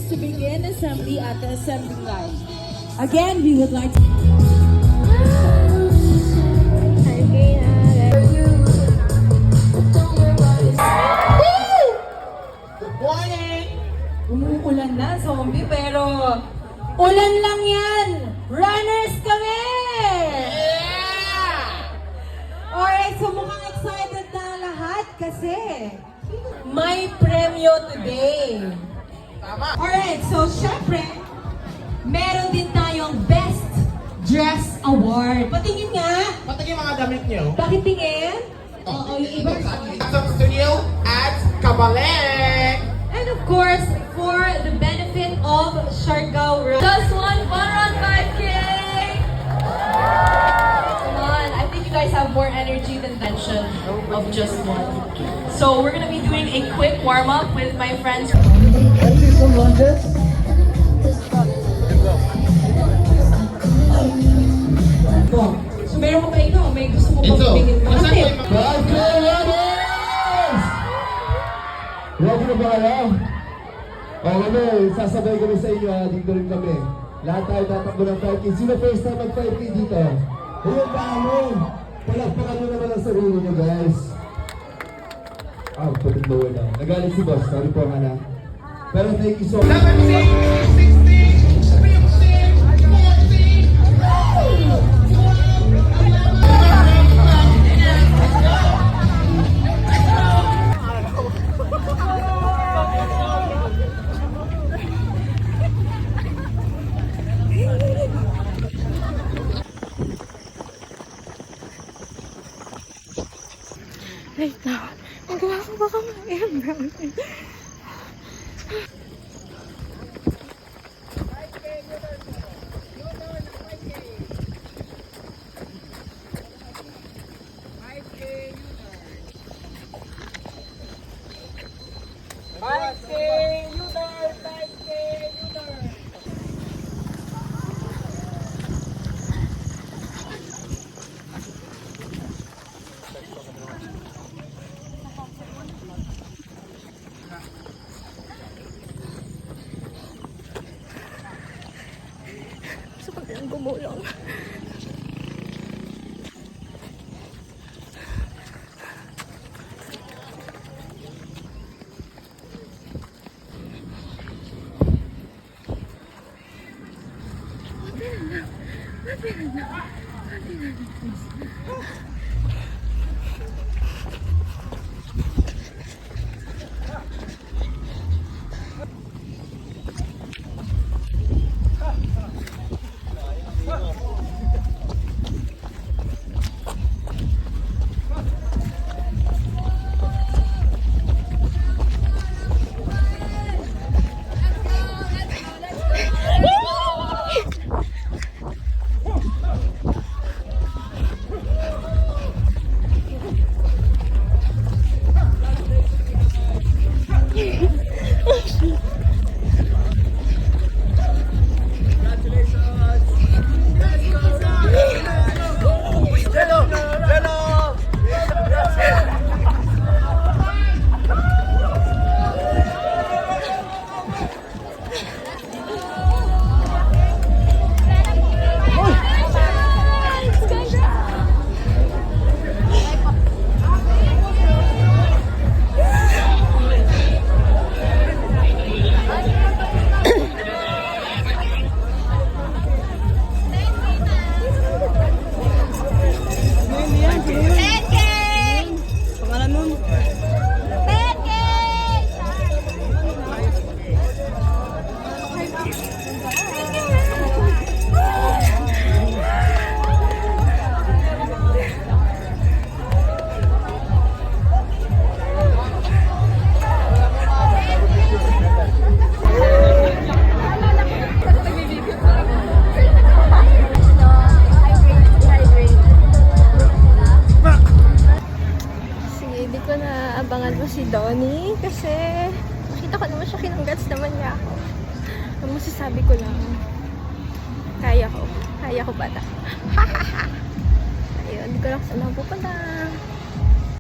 To begin assembly at the assembly line. Again, we would like to... Good morning! Umuulan na, zombie, pero ulan lang yan! Runners kami! Alright, so mukhang excited na lahat kasi may premyo today. Tama! Alright, so syempre, meron din tayong Best Dress Award. Patingin nga! Patingin mga damit niyo. Bakit tingin? Oo, yung iba. Sa studio at Kabalik! And of course, for the benefit of Siargao Road. Just one fun run 5K! Come on, I think you guys have more energy than mention of just one. So we're gonna be doing a quick warm-up with my friends. Let's see some lunges. So meron ka pa ikaw, may gusto mo pang bigyan mo. Nasaan Ate, yung mga... Let's go, Runners! Ready na ba kayo? O kami, sasabay kami sa inyo ha, dito rin kami. Lahat tayo tatakbo ng 5K. Sino first time mag 5K dito? Ayun, dami! Palakpakan nyo naman ang sarili nyo, guys. Putting lower na. Nagalit si boss, sorry po Hana. Pero thank you so much. 17, 16, 15, 14! Wait lang. Magawa ko baka ma-airbrown. Gusto ko lang gumulong. si Donnie kasi nakita ko naman siya, kinanggats naman niya ako. Ang masasabi ko lang, kaya ko bata. Ayun, hindi ko lang saan ako pupunta.